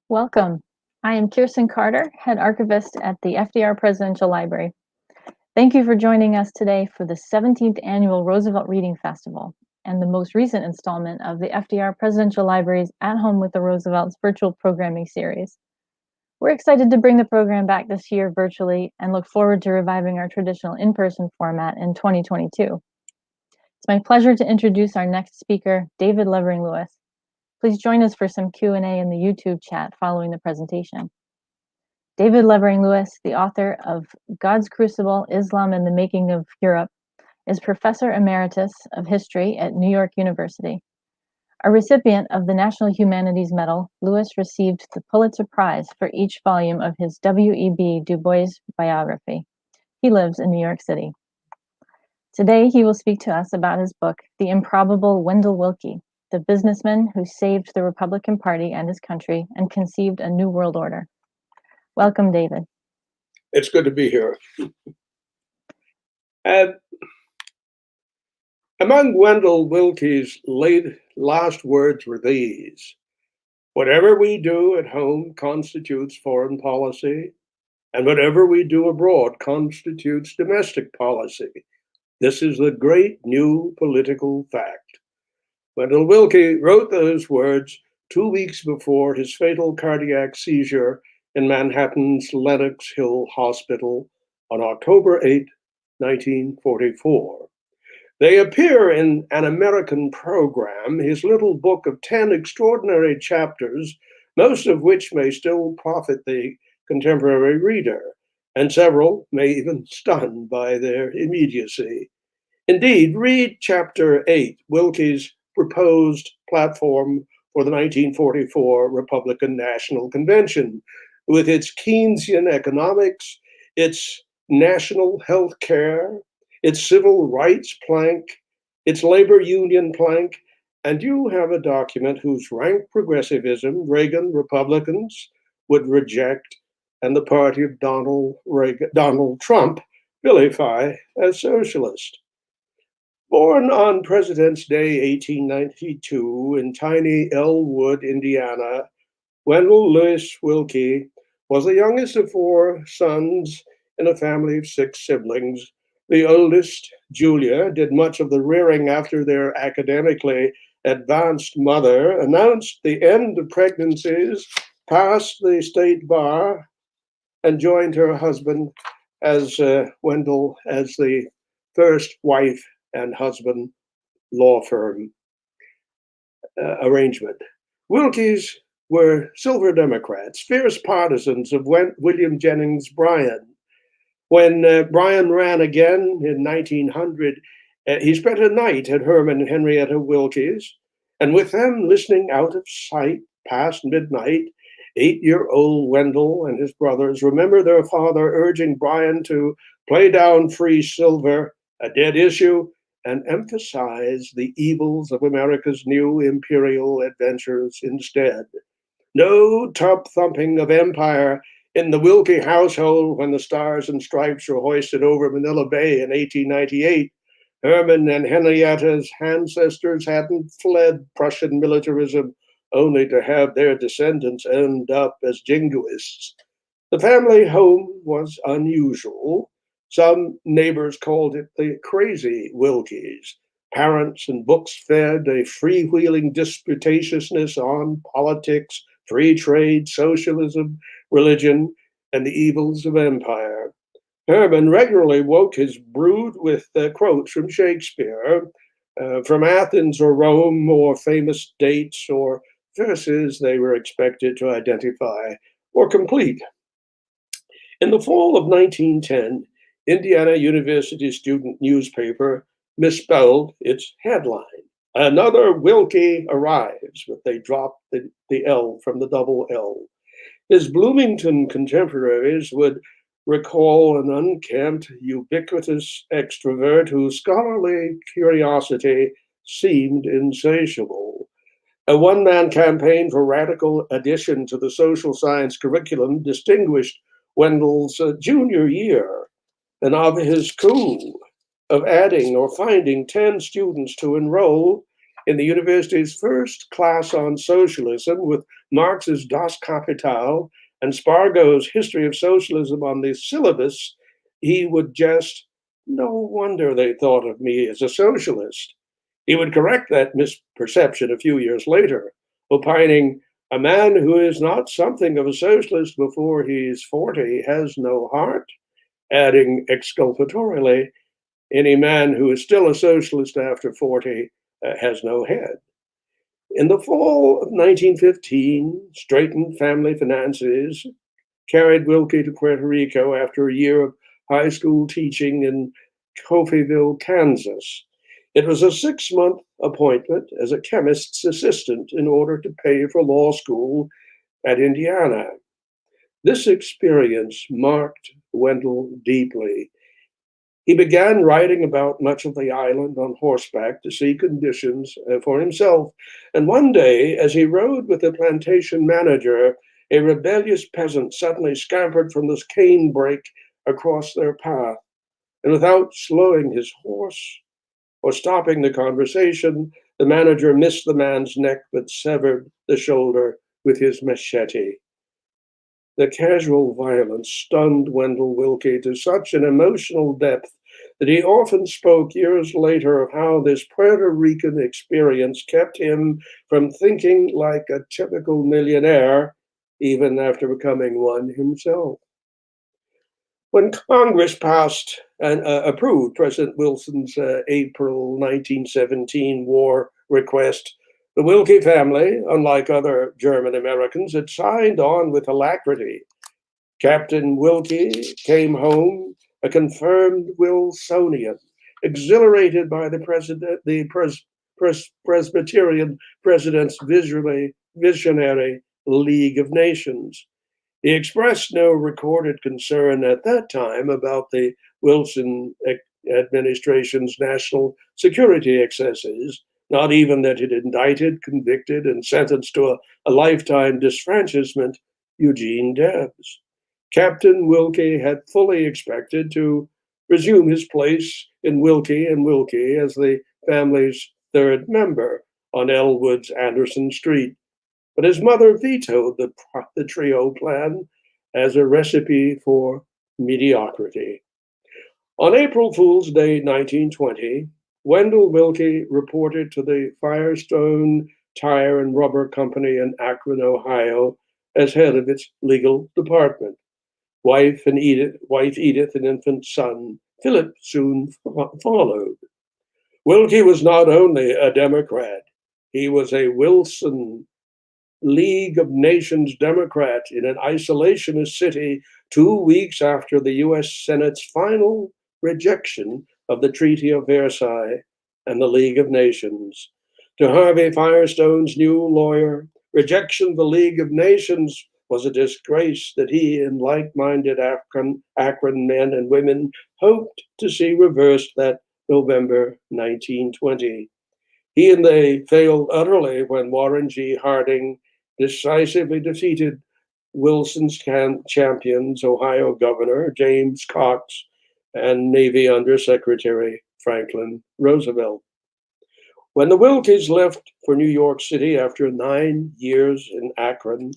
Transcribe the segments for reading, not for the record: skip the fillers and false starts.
Welcome. I am Kirsten Carter, Head Archivist at the FDR Presidential Library. Thank you for joining us today for the 17th Annual Roosevelt Reading Festival and the most recent installment of the FDR Presidential Library's At Home with the Roosevelts virtual programming series. We're excited to bring the program back this year virtually and look forward to reviving our traditional in-person format in 2022. It's my pleasure to introduce our next speaker, David Levering-Lewis. Please join us for some Q&A in the YouTube chat following the presentation. David Levering-Lewis, the author of God's Crucible, Islam and the Making of Europe, is Professor Emeritus of History at New York University. A recipient of the National Humanities Medal, Lewis received the Pulitzer Prize for each volume of his W.E.B. Du Bois biography. He lives in New York City. Today, he will speak to us about his book, The Improbable Wendell Wilkie, the businessman who saved the Republican Party and his country and conceived a new world order. Welcome, David. It's good to be here. Among Wendell Wilkie's last words were these: "Whatever we do at home constitutes foreign policy, and whatever we do abroad constitutes domestic policy. This is the great new political fact." Wendell Wilkie wrote those words 2 weeks before his fatal cardiac seizure in Manhattan's Lenox Hill Hospital on October 8, 1944. They appear in An American Program, his little book of 10 extraordinary chapters, most of which may still profit the contemporary reader, and several may even stun by their immediacy. Indeed, read Chapter 8, Wilkie's proposed platform for the 1944 Republican National Convention, with its Keynesian economics, its national health care, its civil rights plank, its labor union plank, and you have a document whose rank progressivism Reagan Republicans would reject and the party of Donald Trump vilify as socialist. Born on President's Day 1892 in tiny Elwood, Indiana, Wendell Lewis Wilkie was the youngest of 4 sons in a family of 6 siblings. The oldest, Julia, did much of the rearing after their academically advanced mother announced the end of pregnancies, passed the state bar, and joined her husband as Wendell as the first wife and husband law firm arrangement. Wilkies were Silver Democrats, fierce partisans of William Jennings Bryan. When Bryan ran again in 1900, he spent a night at Herman and Henrietta Wilkie's, and with them listening out of sight past midnight, 8-year-old Wendell and his brothers remember their father urging Bryan to play down free silver, a dead issue, and emphasize the evils of America's new imperial adventures instead. No tub thumping of empire in the Wilkie household when the Stars and Stripes were hoisted over Manila Bay in 1898. Herman and Henrietta's ancestors hadn't fled Prussian militarism only to have their descendants end up as jingoists. The family home was unusual. Some neighbors called it the crazy Wilkies. Parents and books fed a freewheeling disputatiousness on politics, free trade, socialism, religion, and the evils of empire. Herman regularly woke his brood with quotes from Shakespeare, from Athens or Rome, or famous dates or verses they were expected to identify or complete. In the fall of 1910, Indiana University student newspaper misspelled its headline. Another Wilkie arrives, but they dropped the L from the double L. His Bloomington contemporaries would recall an unkempt, ubiquitous extrovert whose scholarly curiosity seemed insatiable. A one-man campaign for radical addition to the social science curriculum distinguished Wendell's junior year, and of his coup of adding or finding 10 students to enroll, in the university's first class on socialism with Marx's Das Kapital and Spargo's History of Socialism on the syllabus, he would jest, "No wonder they thought of me as a socialist." He would correct that misperception a few years later, opining, "A man who is not something of a socialist before he's 40 has no heart," adding exculpatorily, "Any man who is still a socialist after 40 has no head." In the fall of 1915, straitened family finances carried Wilkie to Puerto Rico after a year of high school teaching in Coffeyville, Kansas. It was a 6-month appointment as a chemist's assistant in order to pay for law school at Indiana. This experience marked Wendell deeply. He began writing about much of the island on horseback to see conditions for himself. And one day, as he rode with the plantation manager, a rebellious peasant suddenly scampered from the cane brake across their path. And without slowing his horse or stopping the conversation, the manager missed the man's neck but severed the shoulder with his machete. The casual violence stunned Wendell Wilkie to such an emotional depth that he often spoke years later of how this Puerto Rican experience kept him from thinking like a typical millionaire, even after becoming one himself. When Congress passed and approved President Wilson's April 1917 war request, the Wilkie family, unlike other German Americans, had signed on with alacrity. Captain Wilkie came home a confirmed Wilsonian, exhilarated by the Presbyterian president's visionary League of Nations. He expressed no recorded concern at that time about the Wilson administration's national security excesses, not even that it indicted, convicted, and sentenced to a lifetime disfranchisement Eugene Debs. Captain Wilkie had fully expected to resume his place in Wilkie and Wilkie as the family's third member on Elwood's Anderson Street. But his mother vetoed the trio plan as a recipe for mediocrity. On April Fool's Day 1920, Wendell Wilkie reported to the Firestone Tire and Rubber Company in Akron, Ohio, as head of its legal department. Wife Edith, and infant son Philip soon followed. Wilkie was not only a Democrat, he was a Wilson League of Nations Democrat in an isolationist city 2 weeks after the U.S. Senate's final rejection of the Treaty of Versailles and the League of Nations. To Harvey Firestone's new lawyer, rejection of the League of Nations was a disgrace that he and like-minded Akron men and women hoped to see reversed that November 1920. He and they failed utterly when Warren G. Harding decisively defeated Wilson's champions, Ohio Governor James Cox and Navy Undersecretary Franklin Roosevelt. When the Wilkies left for New York City after 9 years in Akron,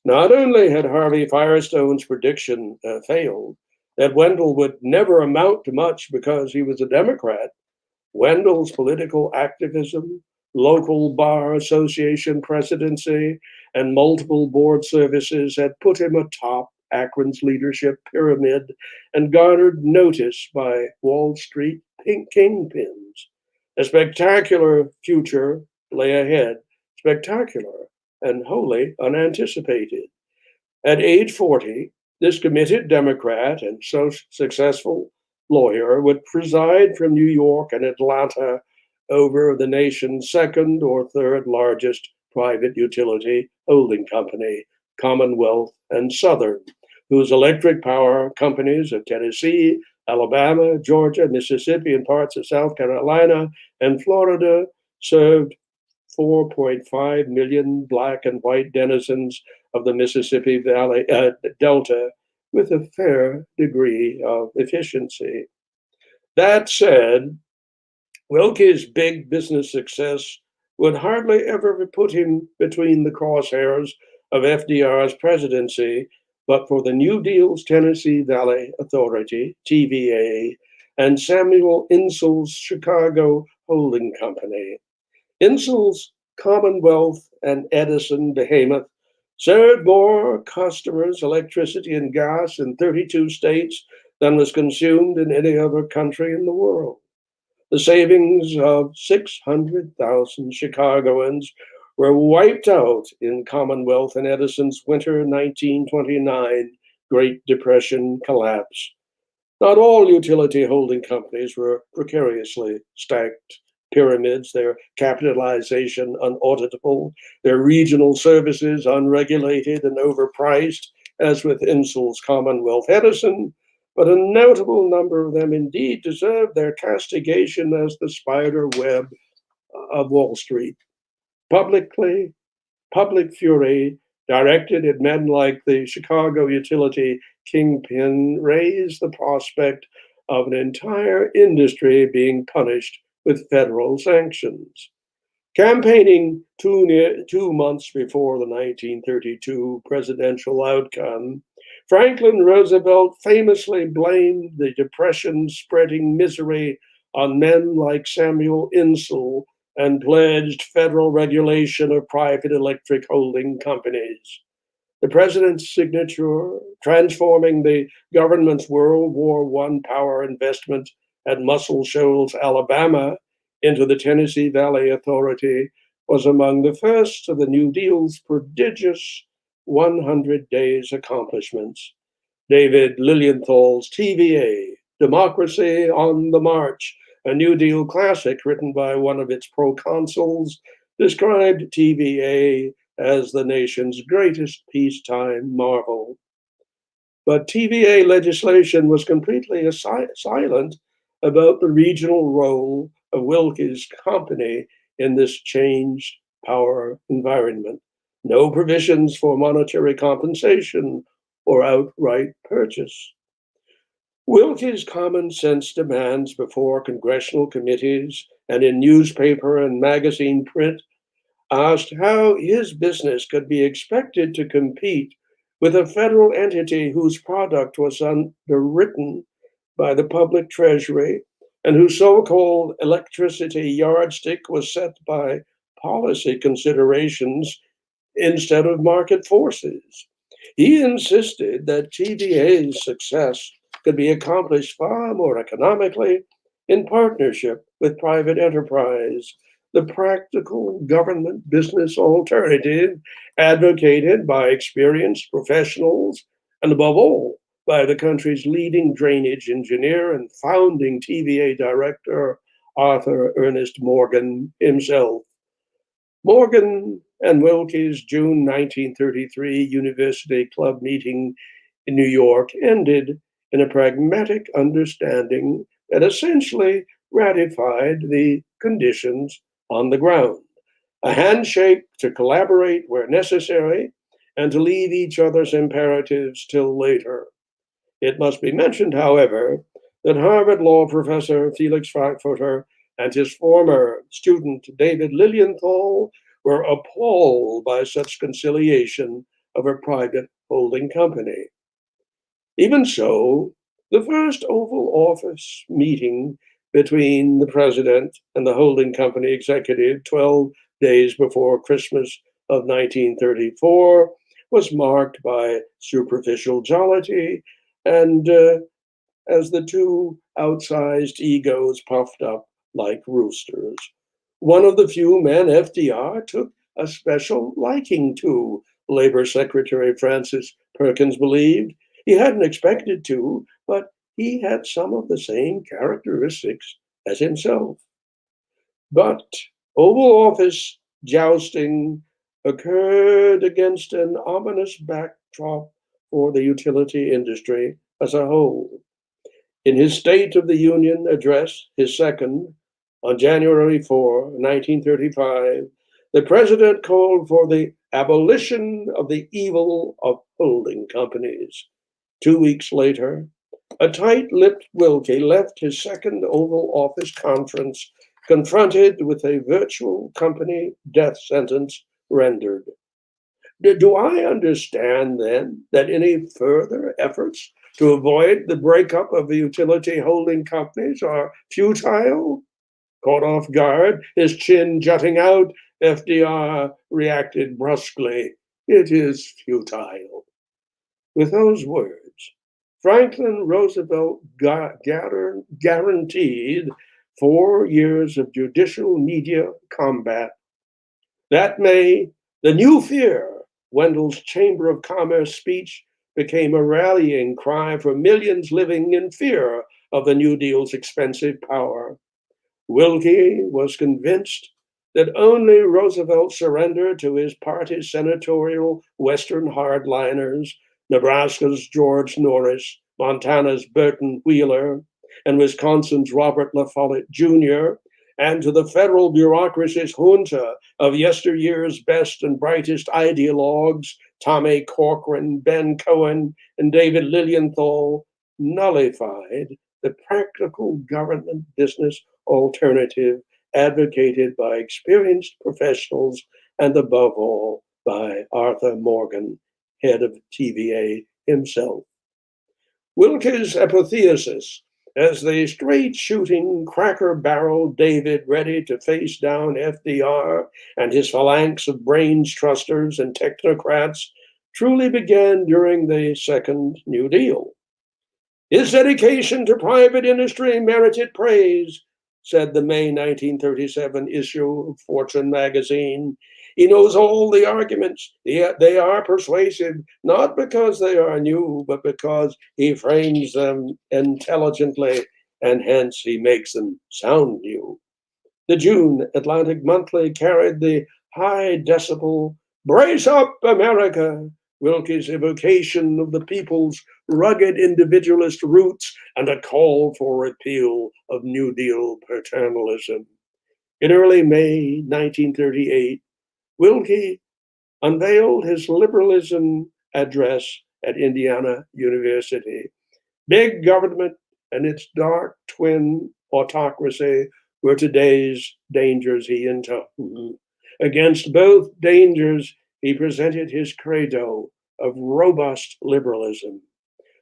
not only had Harvey Firestone's prediction failed, that Wendell would never amount to much because he was a Democrat, Wendell's political activism, local bar association presidency, and multiple board services had put him atop Akron's leadership pyramid and garnered notice by Wall Street kingpins. A spectacular future lay ahead, spectacular and wholly unanticipated. At age 40, this committed Democrat and so successful lawyer would preside from New York and Atlanta over the nation's second or third largest private utility holding company, Commonwealth and Southern, whose electric power companies of Tennessee, Alabama, Georgia, Mississippi, and parts of South Carolina and Florida served 4.5 million black and white denizens of the Mississippi Valley Delta with a fair degree of efficiency. That said, Wilkie's big business success would hardly ever have put him between the crosshairs of FDR's presidency, but for the New Deal's Tennessee Valley Authority, TVA, and Samuel Insull's Chicago Holding Company. Insull's Commonwealth and Edison behemoth served more customers, electricity, and gas in 32 states than was consumed in any other country in the world. The savings of 600,000 Chicagoans were wiped out in Commonwealth and Edison's winter 1929 Great Depression collapse. Not all utility holding companies were precariously stacked pyramids, their capitalization unauditable, their regional services unregulated and overpriced, as with Insull's Commonwealth Edison, but a notable number of them indeed deserved their castigation as the spider web of Wall Street. Public fury directed at men like the Chicago utility kingpin raised the prospect of an entire industry being punished with federal sanctions. Campaigning 2 months before the 1932 presidential outcome, Franklin Roosevelt famously blamed the Depression's spreading misery on men like Samuel Insull and pledged federal regulation of private electric holding companies. The president's signature, transforming the government's World War I power investment at Muscle Shoals, Alabama, into the Tennessee Valley Authority, was among the first of the New Deal's prodigious 100 days accomplishments. David Lilienthal's TVA, Democracy on the March, a New Deal classic written by one of its proconsuls, described TVA as the nation's greatest peacetime marvel. But TVA legislation was completely silent about the regional role of Wilkie's company in this changed power environment. No provisions for monetary compensation or outright purchase. Wilkie's common sense demands before congressional committees and in newspaper and magazine print asked how his business could be expected to compete with a federal entity whose product was underwritten by the public treasury and whose so-called electricity yardstick was set by policy considerations instead of market forces. He insisted that TVA's success could be accomplished far more economically in partnership with private enterprise, the practical government business alternative advocated by experienced professionals and, above all, by the country's leading drainage engineer and founding TVA director, Arthur Ernest Morgan himself. Morgan and Wilkie's June 1933 University Club meeting in New York ended in a pragmatic understanding that essentially ratified the conditions on the ground. A handshake to collaborate where necessary and to leave each other's imperatives till later. It must be mentioned, however, that Harvard law professor Felix Frankfurter and his former student David Lilienthal were appalled by such conciliation of a private holding company. Even so, the first Oval Office meeting between the president and the holding company executive 12 days before Christmas of 1934 was marked by superficial jollity and as the two outsized egos puffed up like roosters. One of the few men FDR took a special liking to, Labor Secretary Francis Perkins believed. He hadn't expected to, but he had some of the same characteristics as himself. But Oval Office jousting occurred against an ominous backdrop for the utility industry as a whole. In his State of the Union address, his second, on January 4, 1935, the president called for the abolition of the evil of holding companies. 2 weeks later, a tight-lipped Wilkie left his second Oval Office conference confronted with a virtual company death sentence rendered. Do I understand then that any further efforts to avoid the breakup of the utility holding companies are futile? Caught off guard, his chin jutting out, FDR reacted brusquely. It is futile. With those words, Franklin Roosevelt guaranteed 4 years of judicial media combat. That May, the new fear, Wendell's Chamber of Commerce speech, became a rallying cry for millions living in fear of the New Deal's expensive power. Wilkie was convinced that only Roosevelt's surrender to his party's senatorial Western hardliners, Nebraska's George Norris, Montana's Burton Wheeler, and Wisconsin's Robert La Follette Jr., and to the federal bureaucracy's junta of yesteryear's best and brightest ideologues, Tommy Corcoran, Ben Cohen, and David Lilienthal, nullified the practical government business alternative advocated by experienced professionals and above all by Arthur Morgan, head of TVA himself. Wilkie's apotheosis as the straight-shooting, cracker-barrel David ready to face down FDR and his phalanx of brains trusters and technocrats truly began during the Second New Deal. His dedication to private industry merited praise, said the May 1937 issue of Fortune magazine. He knows all the arguments. They are persuasive, not because they are new, but because he frames them intelligently, and hence he makes them sound new. The June Atlantic Monthly carried the high decibel, "Brace up, America," Wilkie's evocation of the people's rugged individualist roots and a call for repeal of New Deal paternalism. In early May 1938, Wilkie unveiled his liberalism address at Indiana University. Big government and its dark twin autocracy were today's dangers, he intoned. Against both dangers, he presented his credo of robust liberalism.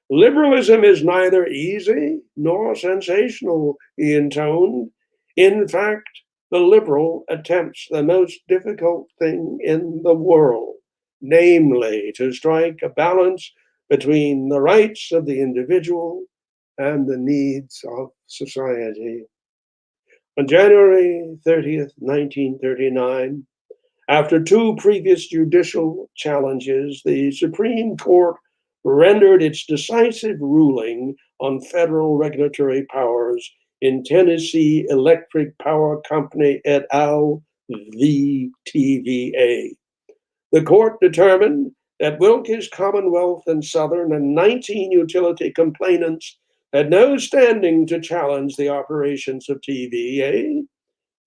Liberalism is neither easy nor sensational, he intoned. In fact, the liberal attempts the most difficult thing in the world, namely to strike a balance between the rights of the individual and the needs of society. On January 30th, 1939, after two previous judicial challenges, the Supreme Court rendered its decisive ruling on federal regulatory powers in Tennessee Electric Power Company et al. V. TVA. The court determined that Wilkie's Commonwealth and Southern and 19 utility complainants had no standing to challenge the operations of TVA,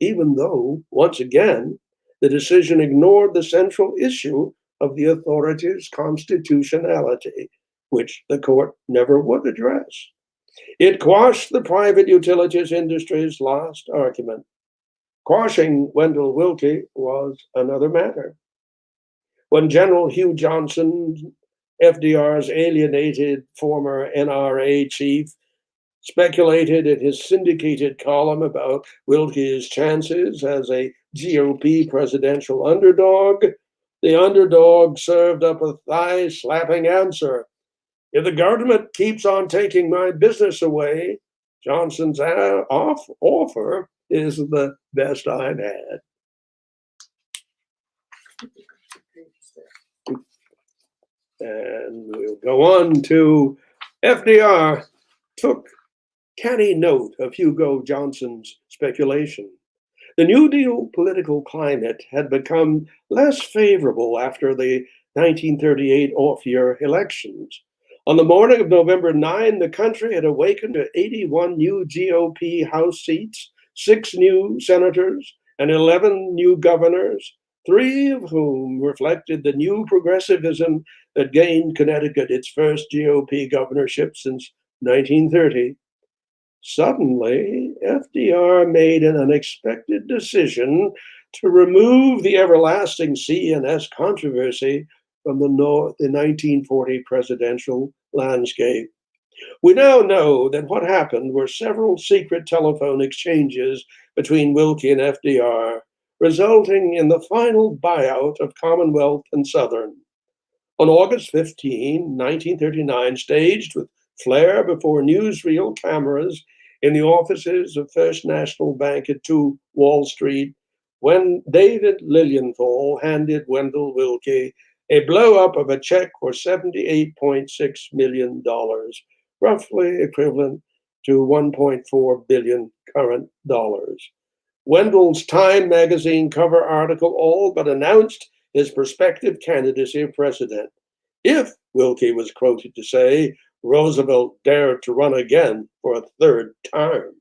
even though, once again, the decision ignored the central issue of the authority's constitutionality, which the court never would address. It quashed the private utilities industry's last argument. Quashing Wendell Wilkie was another matter. When General Hugh Johnson, FDR's alienated former NRA chief, speculated in his syndicated column about Wilkie's chances as a GOP presidential underdog, the underdog served up a thigh-slapping answer. If the government keeps on taking my business away, Johnson's offer is the best I've had. And we'll go on to FDR took canny note of Hugo Johnson's speculation. The New Deal political climate had become less favorable after the 1938 off-year elections. On the morning of November 9, the country had awakened to 81 new GOP House seats, 6 new senators, and 11 new governors, 3 of whom reflected the new progressivism that gained Connecticut its first GOP governorship since 1930. Suddenly, FDR made an unexpected decision to remove the everlasting C&S controversy from the 1940 presidential landscape. We now know that what happened were several secret telephone exchanges between Wilkie and FDR, resulting in the final buyout of Commonwealth and Southern. On August 15, 1939, staged with flair before newsreel cameras in the offices of First National Bank at 2 Wall Street, when David Lilienthal handed Wendell Wilkie a blow-up of a check for $78.6 million, roughly equivalent to 1.4 billion current dollars. Wendell's Time magazine cover article all but announced his prospective candidacy for president. If, Wilkie was quoted to say, Roosevelt dared to run again for a third term.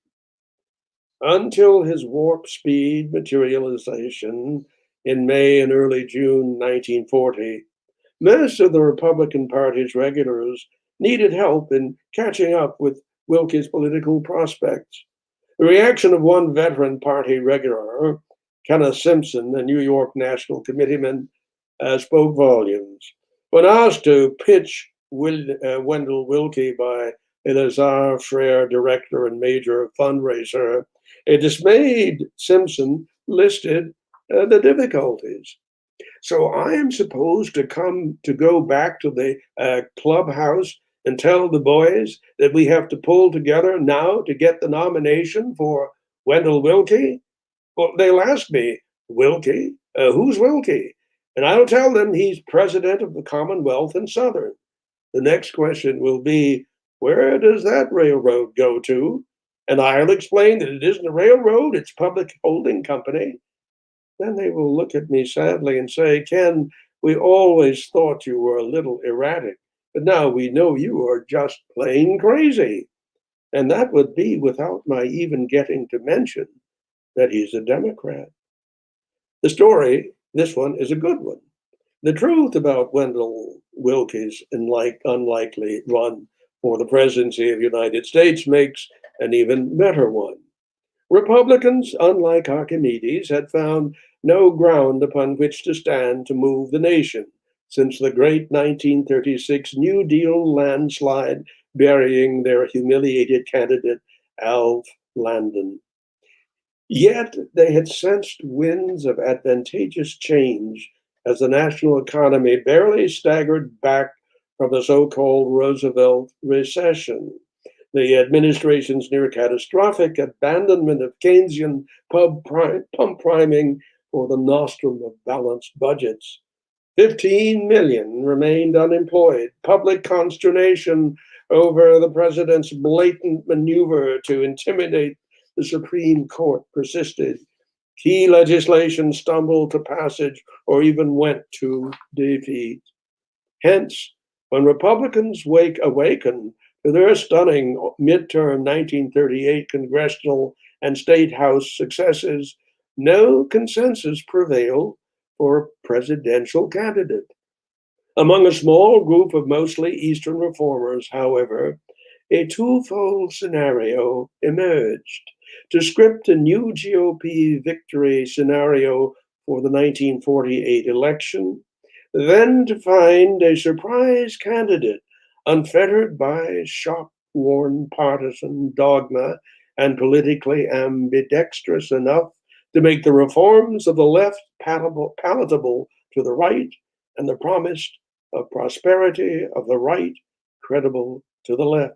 Until his warp speed materialization in May and early June 1940, most of the Republican Party's regulars needed help in catching up with Wilkie's political prospects. The reaction of one veteran party regular, Kenneth Simpson, a New York National Committeeman, spoke volumes. When asked to pitch Wendell Wilkie by Eleazar Frere, director and major fundraiser, a dismayed Simpson listed the difficulties. So I am supposed to go back to the clubhouse and tell the boys that we have to pull together now to get the nomination for Wendell Wilkie? Well, they'll ask me, Wilkie? Who's Wilkie? And I'll tell them he's president of the Commonwealth and Southern. The next question will be, where does that railroad go to? And I'll explain that it isn't a railroad, it's public holding company. Then they will look at me sadly and say, Ken, we always thought you were a little erratic, but now we know you are just plain crazy. And that would be without my even getting to mention that he's a Democrat. The story, this one, is a good one. The truth about Wendell Wilkie's unlikely run for the presidency of the United States makes an even better one. Republicans, unlike Archimedes, had found no ground upon which to stand to move the nation since the great 1936 New Deal landslide burying their humiliated candidate, Alf Landon. Yet they had sensed winds of advantageous change as the national economy barely staggered back from the so-called Roosevelt recession. The administration's near catastrophic abandonment of Keynesian pump priming for the nostrum of balanced budgets. 15 million remained unemployed. Public consternation over the president's blatant maneuver to intimidate the Supreme Court persisted. Key legislation stumbled to passage or even went to defeat. Hence, when Republicans awakened to their stunning midterm 1938 congressional and state house successes, no consensus prevailed for a presidential candidate. Among a small group of mostly Eastern reformers, however, a twofold scenario emerged. To script a new GOP victory scenario for the 1948 election, then to find a surprise candidate unfettered by shock-worn partisan dogma and politically ambidextrous enough to make the reforms of the left palatable to the right and the promise of prosperity of the right credible to the left.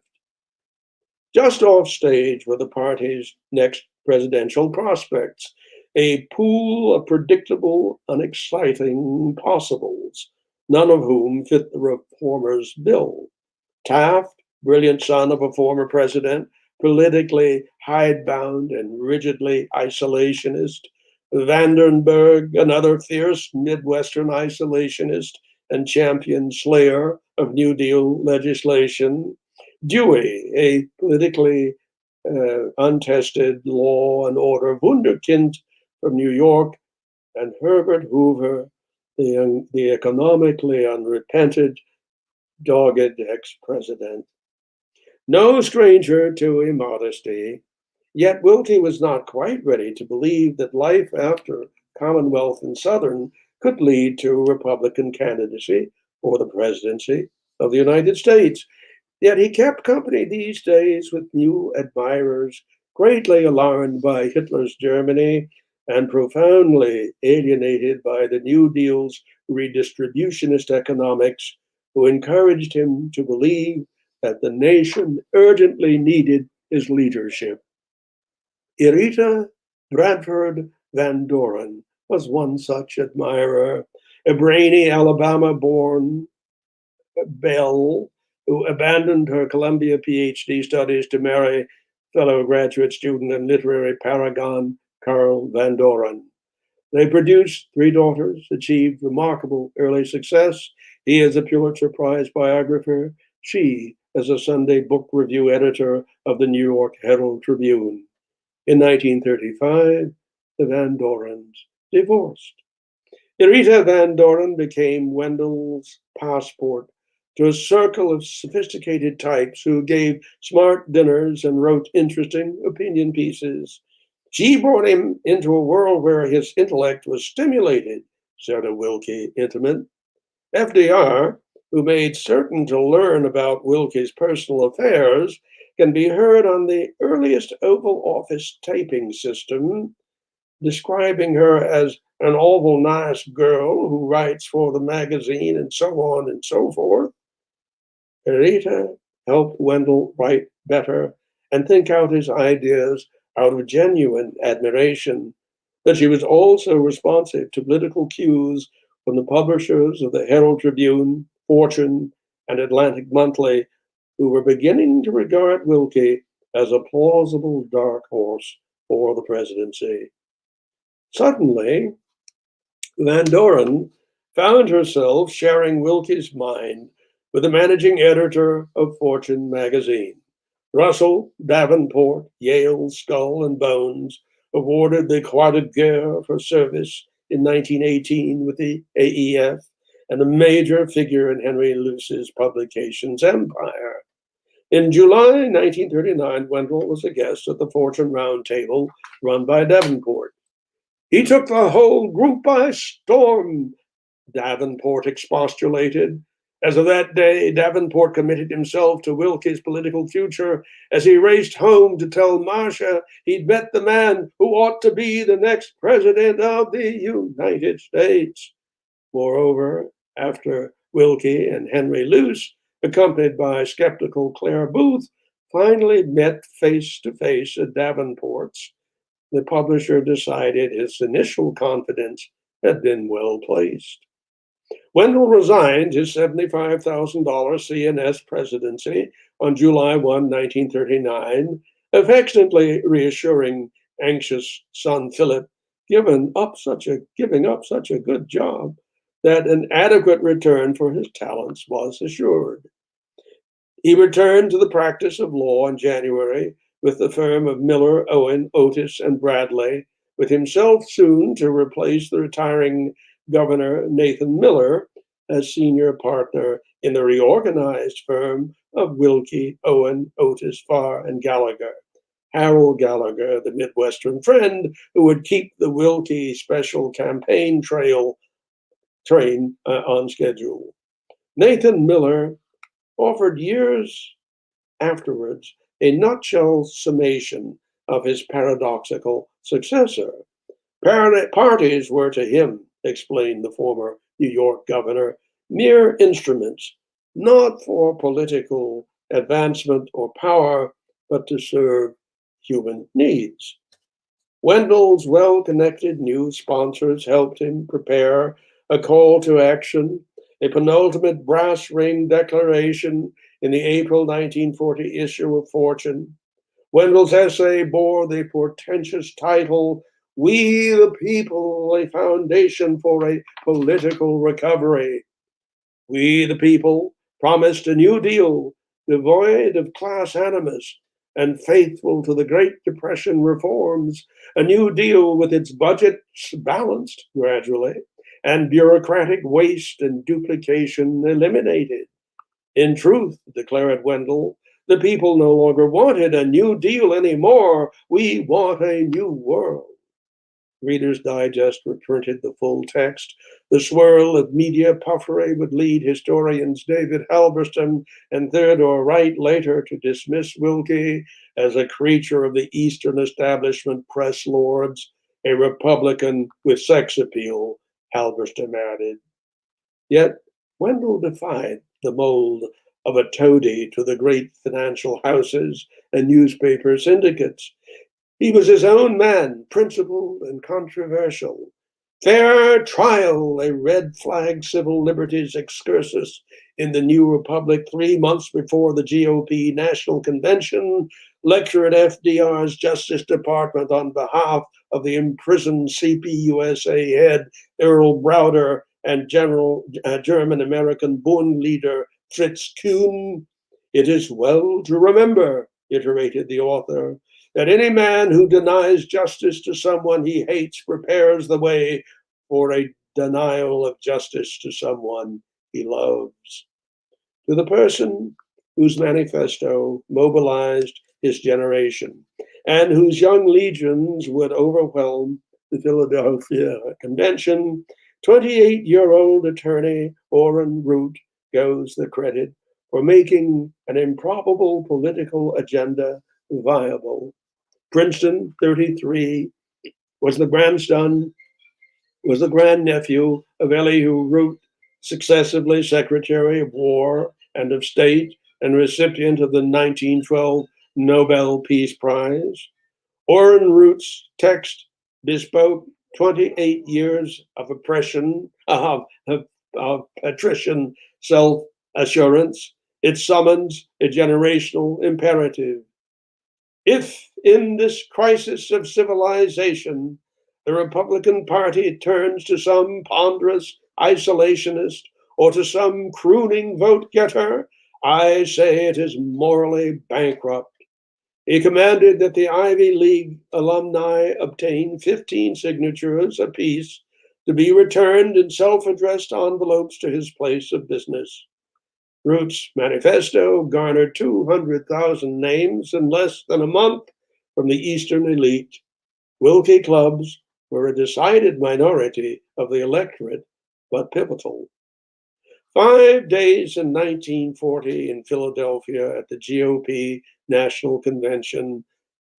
Just off stage were the party's next presidential prospects, a pool of predictable, unexciting possibles, none of whom fit the reformers' bill. Taft, brilliant son of a former president, politically hidebound and rigidly isolationist. Vandenberg, another fierce Midwestern isolationist and champion slayer of New Deal legislation. Dewey, a politically untested law and order wunderkind from New York, and Herbert Hoover, the economically unrepented, dogged ex-president. No stranger to immodesty, yet Wilkie was not quite ready to believe that life after Commonwealth and Southern could lead to a Republican candidacy for the presidency of the United States. Yet he kept company these days with new admirers, greatly alarmed by Hitler's Germany and profoundly alienated by the New Deal's redistributionist economics, who encouraged him to believe that the nation urgently needed his leadership. Irita Bradford Van Doren was one such admirer, a brainy Alabama born belle who abandoned her Columbia PhD studies to marry fellow graduate student and literary paragon Carl Van Doren. They produced three daughters, achieved remarkable early success. He as a Pulitzer Prize biographer, she as a Sunday book review editor of the New York Herald Tribune. In 1935, the Van Dorens divorced. Irita Van Doren became Wendell's passport to a circle of sophisticated types who gave smart dinners and wrote interesting opinion pieces. She brought him into a world where his intellect was stimulated, said a Wilkie intimate. FDR, who made certain to learn about Wilkie's personal affairs, can be heard on the earliest Oval Office taping system, describing her as an awful nice girl who writes for the magazine and so on and so forth. Rita helped Wendell write better and think out his ideas out of genuine admiration, but she was also responsive to political cues from the publishers of the Herald Tribune, Fortune, and Atlantic Monthly, who were beginning to regard Wilkie as a plausible dark horse for the presidency. Suddenly, Van Doren found herself sharing Wilkie's mind with the managing editor of Fortune magazine. Russell Davenport, Yale Skull and Bones, awarded the Croix de Guerre for service in 1918 with the AEF, and a major figure in Henry Luce's publications empire. In July 1939, Wendell was a guest at the Fortune Roundtable run by Davenport. He took the whole group by storm, Davenport expostulated. As of that day, Davenport committed himself to Wilkie's political future as he raced home to tell Marcia he'd met the man who ought to be the next president of the United States. Moreover, after Wilkie and Henry Luce, accompanied by skeptical Claire Booth, finally met face to face at Davenport's, the publisher decided his initial confidence had been well placed. Wendell resigned his $75,000 CNS presidency on July 1, 1939, affectionately reassuring anxious son Philip, giving up such a good job, that an adequate return for his talents was assured. He returned to the practice of law in January with the firm of Miller, Owen, Otis, and Bradley, with himself soon to replace the retiring Governor Nathan Miller as senior partner in the reorganized firm of Wilkie, Owen, Otis, Farr, and Gallagher. Harold Gallagher, the Midwestern friend who would keep the Wilkie special campaign train on schedule. Nathan Miller offered years afterwards a nutshell summation of his paradoxical successor. Parties were to him, explained the former New York governor, mere instruments, not for political advancement or power, but to serve human needs. Wendell's well-connected new sponsors helped him prepare a call to action, a penultimate brass ring declaration in the April 1940 issue of Fortune. Wendell's essay bore the portentous title, "We the People, a Foundation for a Political Recovery." We the People promised a New Deal devoid of class animus and faithful to the Great Depression reforms, a New Deal with its budgets balanced gradually and bureaucratic waste and duplication eliminated. In truth, declared Wendell, The people no longer wanted a New Deal anymore. We want a new world. Reader's Digest reprinted the full text. The swirl of media puffery would lead historians David Halberstam and Theodore Wright later to dismiss Wilkie as a creature of the Eastern establishment press lords, a Republican with sex appeal, Halberstam added. Yet Wendell defied the mold of a toady to the great financial houses and newspaper syndicates. He was his own man, principled and controversial. Fair trial, a red flag civil liberties excursus in the New Republic 3 months before the GOP National Convention, lecture at FDR's Justice Department on behalf of the imprisoned CPUSA head Earl Browder and German-American Bund leader Fritz Kuhn. It is well to remember, iterated the author, that any man who denies justice to someone he hates prepares the way for a denial of justice to someone he loves. To the person whose manifesto mobilized his generation and whose young legions would overwhelm the Philadelphia Convention, 28-year-old attorney Orrin Root goes the credit for making an improbable political agenda viable. Princeton, 33, was the grandnephew of Elihu Root, successively Secretary of War and of State and recipient of the 1912 Nobel Peace Prize. Orrin Root's text bespoke 28 years of oppression, of patrician self-assurance. It summons a generational imperative. If in this crisis of civilization, the Republican Party turns to some ponderous isolationist or to some crooning vote getter, I say it is morally bankrupt. He commanded that the Ivy League alumni obtain 15 signatures apiece to be returned in self-addressed envelopes to his place of business. Root's manifesto garnered 200,000 names in less than a month from the Eastern elite. Wilkie clubs were a decided minority of the electorate, but pivotal. 5 days in 1940 in Philadelphia at the GOP National Convention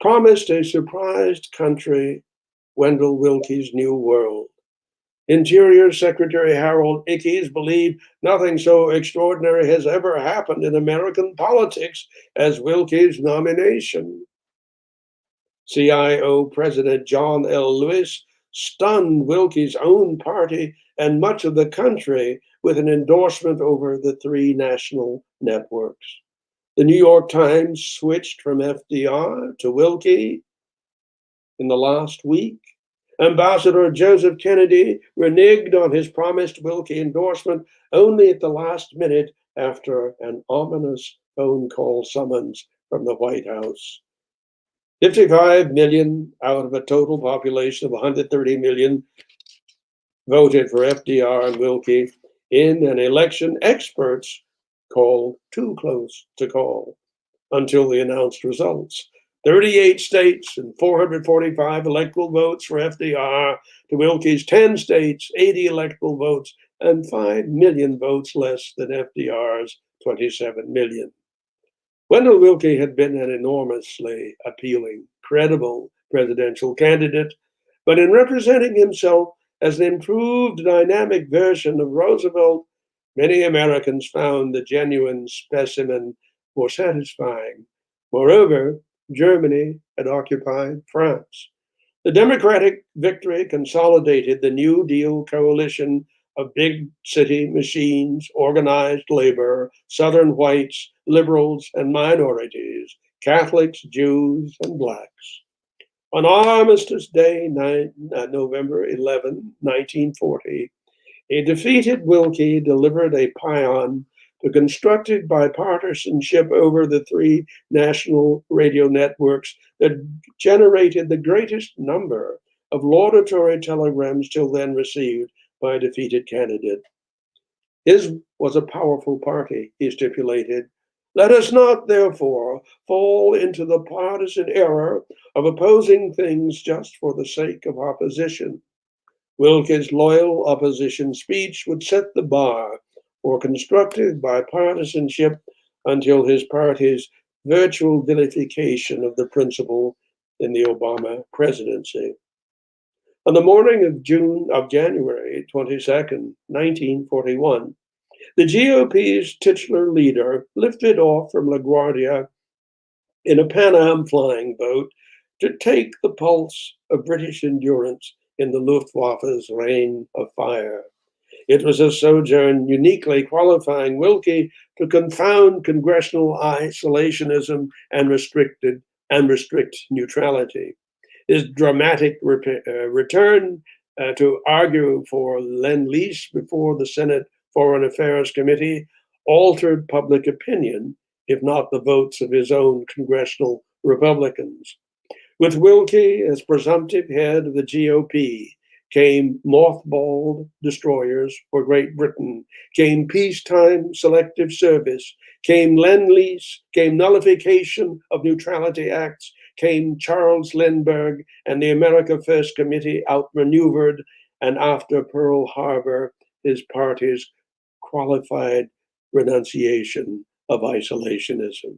promised a surprised country Wendell Willkie's new world. Interior Secretary Harold Ickes believed nothing so extraordinary has ever happened in American politics as Willkie's nomination. CIO President John L. Lewis stunned Willkie's own party and much of the country with an endorsement over the 3 national networks. The New York Times switched from FDR to Willkie in the last week. Ambassador Joseph Kennedy reneged on his promised Willkie endorsement only at the last minute after an ominous phone call summons from the White House. 55 million out of a total population of 130 million voted for FDR and Willkie in an election experts called too close to call until the announced results. 38 states and 445 electoral votes for FDR to Willkie's 10 states, 80 electoral votes, and 5 million votes less than FDR's 27 million. Wendell Willkie had been an enormously appealing, credible presidential candidate, but in representing himself as an improved, dynamic version of Roosevelt, many Americans found the genuine specimen more satisfying. Moreover, Germany had occupied France. The Democratic victory consolidated the New Deal coalition of big city machines, organized labor, Southern whites, liberals, and minorities, Catholics, Jews, and blacks. On Armistice Day, November 11, 1940, a defeated Willkie delivered a paean to constructed bipartisanship over the 3 national radio networks that generated the greatest number of laudatory telegrams till then received by a defeated candidate. His was a powerful party, he stipulated, Let us not, therefore, fall into the partisan error of opposing things just for the sake of opposition. Wilkie's loyal opposition speech would set the bar for constructive bipartisanship until his party's virtual vilification of the principle in the Obama presidency. On the morning of January 22nd, 1941, the GOP's titular leader lifted off from LaGuardia in a Pan Am flying boat to take the pulse of British endurance in the Luftwaffe's rain of fire. It was a sojourn uniquely qualifying Wilkie to confound congressional isolationism and restrict neutrality. His dramatic return to argue for Lend-Lease before the Senate Foreign Affairs Committee altered public opinion, if not the votes of his own congressional Republicans. With Wilkie as presumptive head of the GOP came mothballed destroyers for Great Britain, came peacetime selective service, came Lend-Lease, came nullification of neutrality acts, came Charles Lindbergh and the America First Committee outmaneuvered, and after Pearl Harbor, his party's qualified renunciation of isolationism.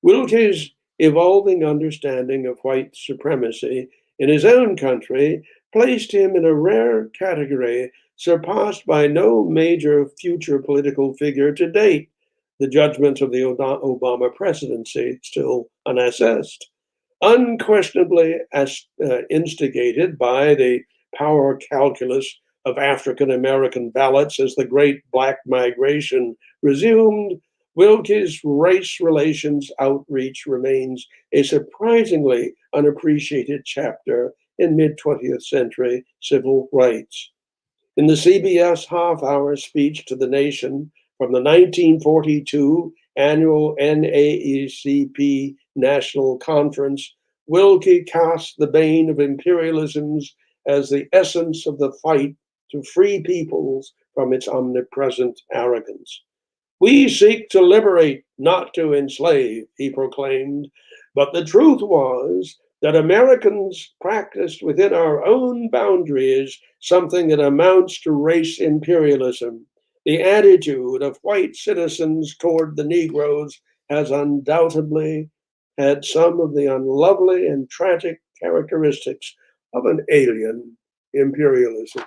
Wilkie's evolving understanding of white supremacy in his own country placed him in a rare category surpassed by no major future political figure to date, the judgment of the Obama presidency still unassessed. Unquestionably instigated by the power calculus of African American ballots as the Great Black Migration resumed, Wilkie's race relations outreach remains a surprisingly unappreciated chapter in mid-20th century civil rights. In the CBS half-hour speech to the nation from the 1942 annual NAACP National Conference, Wilkie cast the bane of imperialisms as the essence of the fight to free peoples from its omnipresent arrogance. We seek to liberate, not to enslave, he proclaimed. But the truth was that Americans practiced within our own boundaries something that amounts to race imperialism. The attitude of white citizens toward the Negroes has undoubtedly had some of the unlovely and tragic characteristics of an alien imperialism.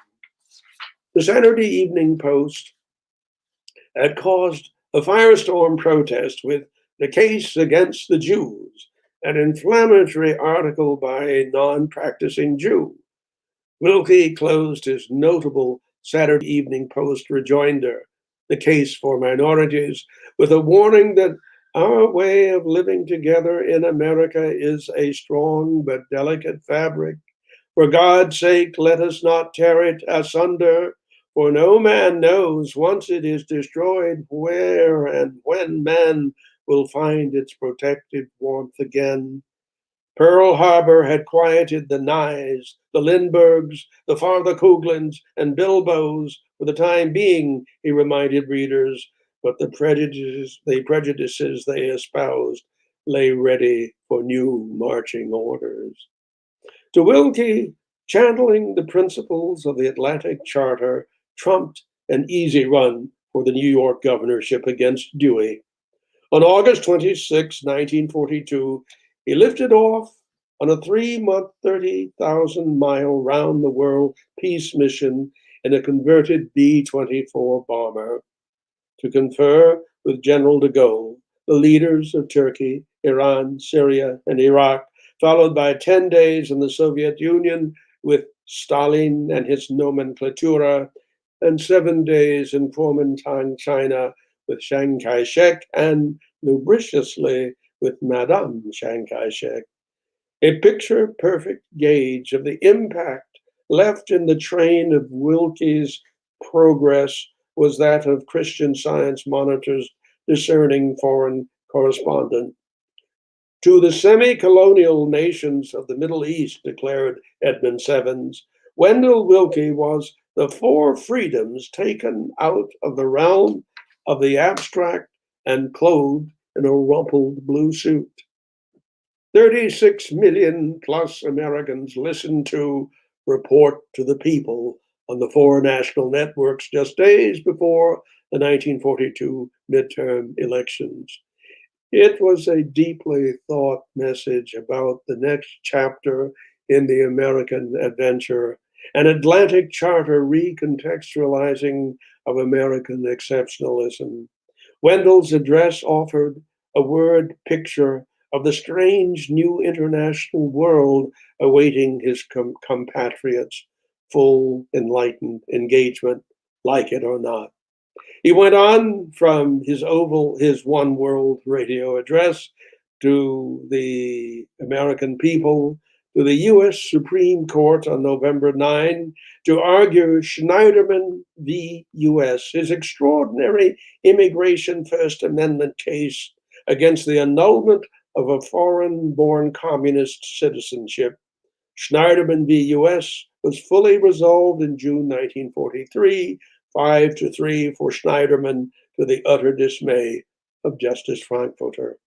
The Saturday Evening Post had caused a firestorm protest with the case against the Jews, an inflammatory article by a non-practicing Jew. Wilkie closed his notable Saturday Evening Post rejoinder, The Case for Minorities, with a warning that our way of living together in America is a strong but delicate fabric. For God's sake, let us not tear it asunder, for no man knows once it is destroyed where and when man will find its protective warmth again. Pearl Harbor had quieted the Nyes, the Lindberghs, the Father Couglins, and Bilbos for the time being, he reminded readers, but the prejudices they espoused lay ready for new marching orders. To Wilkie, channeling the principles of the Atlantic Charter trumped an easy run for the New York governorship against Dewey. On August 26, 1942, he lifted off on a 3-month, 30,000-mile round-the-world peace mission in a converted B-24 bomber to confer with General de Gaulle, the leaders of Turkey, Iran, Syria, and Iraq, followed by 10 days in the Soviet Union with Stalin and his nomenklatura, and 7 days in Kuomintang, China, with Chiang Kai-shek, and lubriciously with Madame Chiang Kai-shek. A picture-perfect gauge of the impact left in the train of Wilkie's progress was that of Christian Science Monitor's discerning foreign correspondent. To the semi-colonial nations of the Middle East, declared Edmund Sevens, Wendell Wilkie was the 4 freedoms taken out of the realm of the abstract and clothed in a rumpled blue suit. 36 million plus Americans listened to Report to the People on the four national networks just days before the 1942 midterm elections. It was a deeply thought message about the next chapter in the American adventure, an Atlantic Charter recontextualizing of American exceptionalism. Wendell's address offered a word picture of the strange new international world awaiting his compatriots, full enlightened engagement, like it or not. He went on from his one world radio address to the American people, to the US Supreme Court on November 9, to argue Schneiderman v. US, his extraordinary immigration First Amendment case against the annulment of a foreign born communist citizenship. Schneiderman v. US was fully resolved in June 1943, 5-3 for Schneiderman, to the utter dismay of Justice Frankfurter.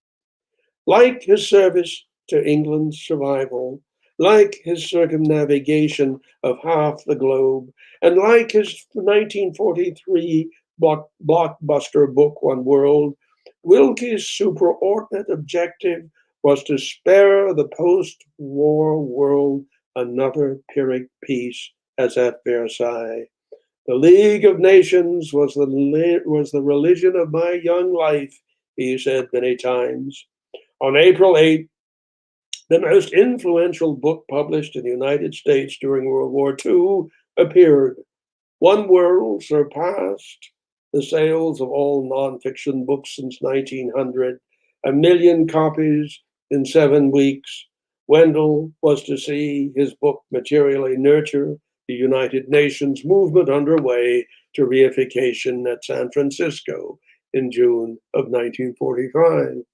Like his service to England's survival, like his circumnavigation of half the globe, and like his 1943 blockbuster book One World, Wilkie's superordinate objective was to spare the post-war world another Pyrrhic peace as at Versailles. The League of Nations was the religion of my young life, he said many times. On April 8, the most influential book published in the United States during World War II appeared. One World surpassed the sales of all nonfiction books since 1900, 1,000,000 copies in 7 weeks. Wendell was to see his book materially nurture the United Nations movement underway to reification at San Francisco in June of 1945.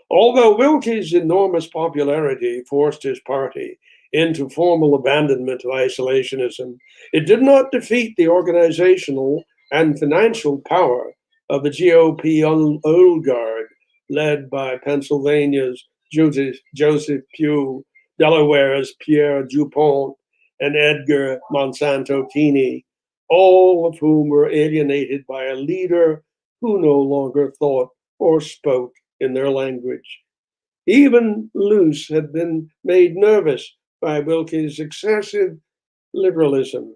Although Wilkie's enormous popularity forced his party into formal abandonment of isolationism, it did not defeat the organizational and financial power of the GOP old guard, led by Pennsylvania's Joseph Pugh, Delaware's Pierre Dupont, and Edgar Monsanto Keeney, all of whom were alienated by a leader who no longer thought or spoke in their language. Even Luce had been made nervous by Wilkie's excessive liberalism.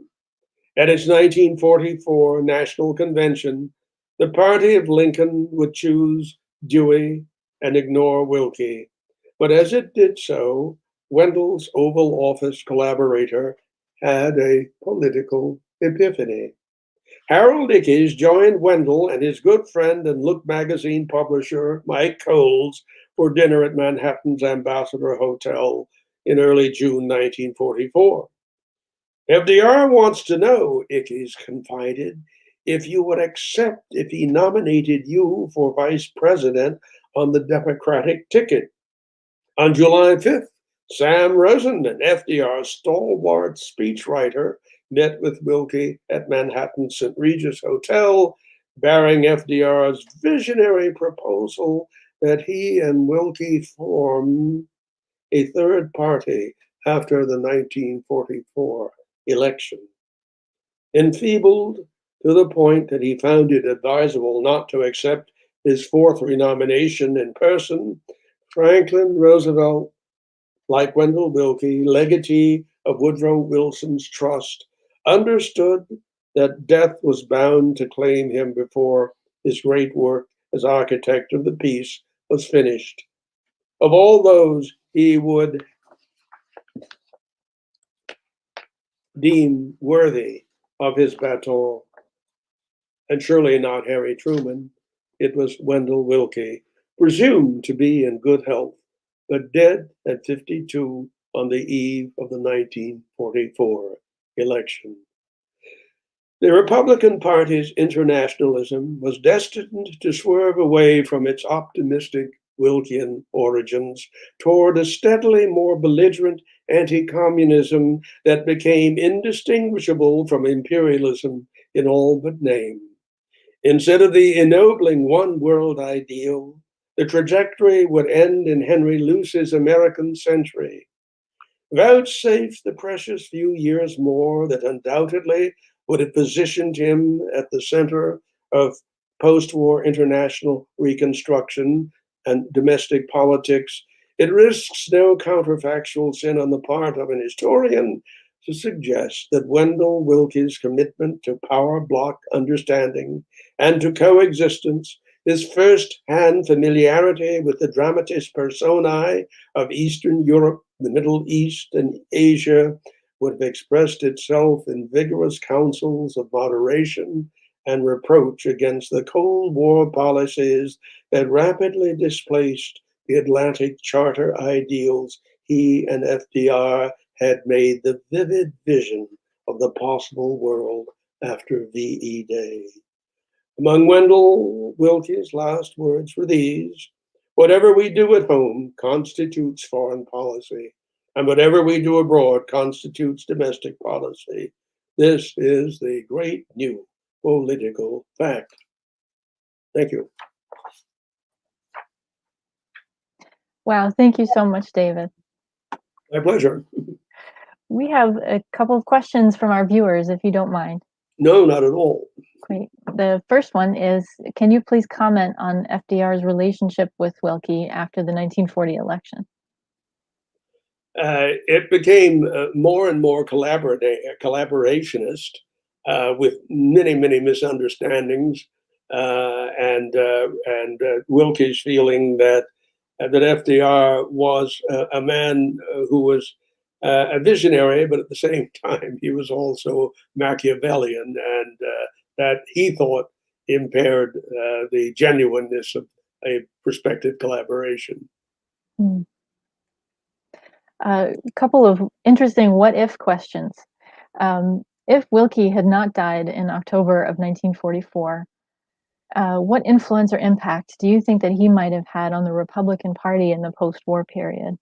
At its 1944 National Convention, the party of Lincoln would choose Dewey and ignore Wilkie. But as it did so, Wendell's Oval Office collaborator had a political epiphany. Harold Ickes joined Wendell and his good friend and Look magazine publisher, Mike Coles, for dinner at Manhattan's Ambassador Hotel in early June 1944. FDR wants to know, Ickes confided, if you would accept if he nominated you for vice president on the Democratic ticket. On July 5th, Sam Rosenman, FDR's stalwart speechwriter, met with Wilkie at Manhattan's St. Regis Hotel, bearing FDR's visionary proposal that he and Wilkie form a third party after the 1944 election. Enfeebled to the point that he found it advisable not to accept his fourth renomination in person, Franklin Roosevelt, like Wendell Wilkie, legatee of Woodrow Wilson's trust, understood that death was bound to claim him before his great work as architect of the peace was finished. Of all those he would deem worthy of his baton, and surely not Harry Truman, it was Wendell Wilkie, presumed to be in good health, but dead at 52 on the eve of the 1944 election. The Republican Party's internationalism was destined to swerve away from its optimistic Wilkian origins toward a steadily more belligerent anti-communism that became indistinguishable from imperialism in all but name. Instead of the ennobling one world ideal, the trajectory would end in Henry Luce's American century. Vouchsafe the precious few years more that undoubtedly would have positioned him at the center of post war international reconstruction and domestic politics. It risks no counterfactual sin on the part of an historian to suggest that Wendell Willkie's commitment to power block understanding and to coexistence, his first hand familiarity with the dramatis personae of Eastern Europe, the Middle East, and Asia would have expressed itself in vigorous counsels of moderation and reproach against the Cold War policies that rapidly displaced the Atlantic Charter ideals he and FDR had made the vivid vision of the possible world after VE Day. Among Wendell Willkie's last words were these: "Whatever we do at home constitutes foreign policy, and whatever we do abroad constitutes domestic policy. This is the great new political fact." Thank you. Wow, thank you so much, David. My pleasure. We have a couple of questions from our viewers, if you don't mind. No, not at all. Great. The first one is, can you please comment on FDR's relationship with Willkie after the 1940 election? It became more and more collaborationist, with many, many misunderstandings, and Willkie's feeling that FDR was a man who was a visionary, but at the same time he was also Machiavellian, and that he thought impaired the genuineness of a prospective collaboration. Hmm. A couple of interesting what-if questions. If Willkie had not died in October of 1944, what influence or impact do you think that he might have had on the Republican Party in the post-war period?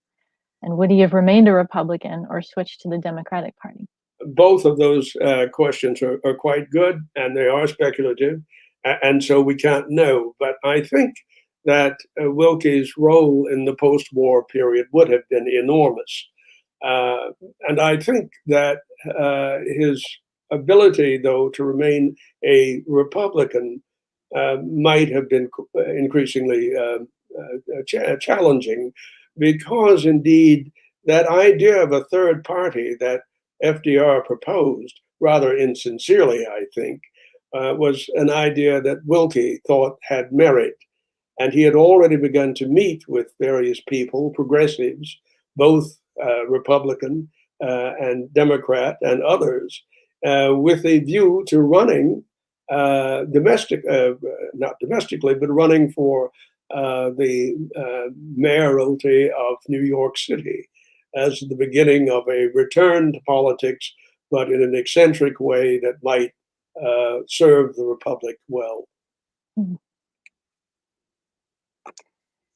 And would he have remained a Republican or switched to the Democratic Party? Both of those questions are quite good, and they are speculative, and so we can't know. But I think that Willkie's role in the post-war period would have been enormous. And I think that his ability, though, to remain a Republican might have been increasingly challenging, because indeed that idea of a third party that FDR proposed, rather insincerely, I think, was an idea that Willkie thought had merit. And he had already begun to meet with various people, progressives, both Republican and Democrat and others, with a view to running not domestically, but running for the mayoralty of New York City as the beginning of a return to politics, but in an eccentric way that might serve the Republic well. Mm-hmm.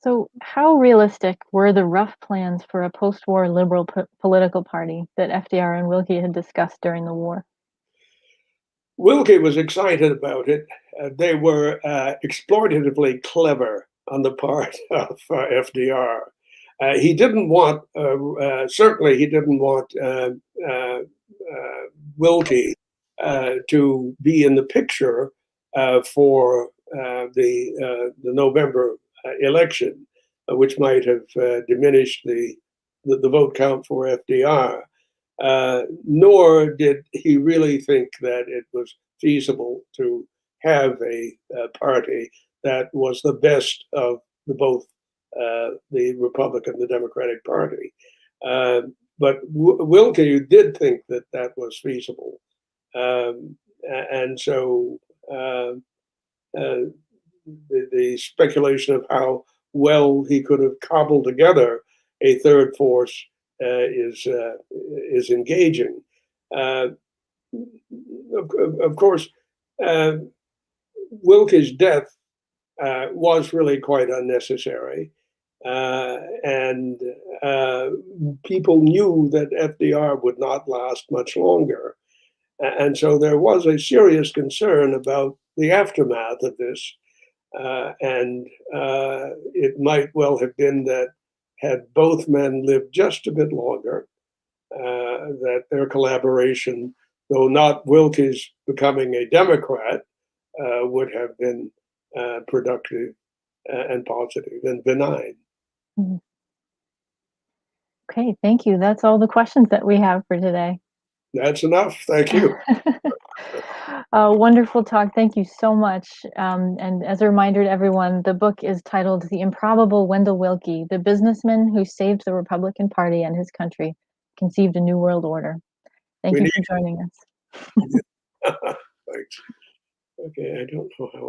So how realistic were the rough plans for a post-war liberal political party that FDR and Willkie had discussed during the war? Willkie was excited about it. They were exploitatively clever on the part of FDR. He didn't want, certainly he didn't want Willkie to be in the picture for the November election, which might have diminished the vote count for FDR. Nor did he really think that it was feasible to have a party that was the best of both the Republican and the Democratic Party. But Willkie did think that that was feasible. And so the speculation of how well he could have cobbled together a third force is engaging. Of course, Willkie's death was really quite unnecessary, and people knew that FDR would not last much longer. And so there was a serious concern about the aftermath of this. And it might well have been that had both men lived just a bit longer, that their collaboration, though not Wilkie's becoming a Democrat, would have been productive and positive and benign. Mhm. Okay, thank you. That's all the questions that we have for today. That's enough. Thank you. Wonderful talk. Thank you so much. And as a reminder to everyone, the book is titled The Improbable Wendell Wilkie, the businessman who saved the Republican Party and his country, conceived a new world order. Thank We you need. for joining us. Thanks. Okay, I don't know how.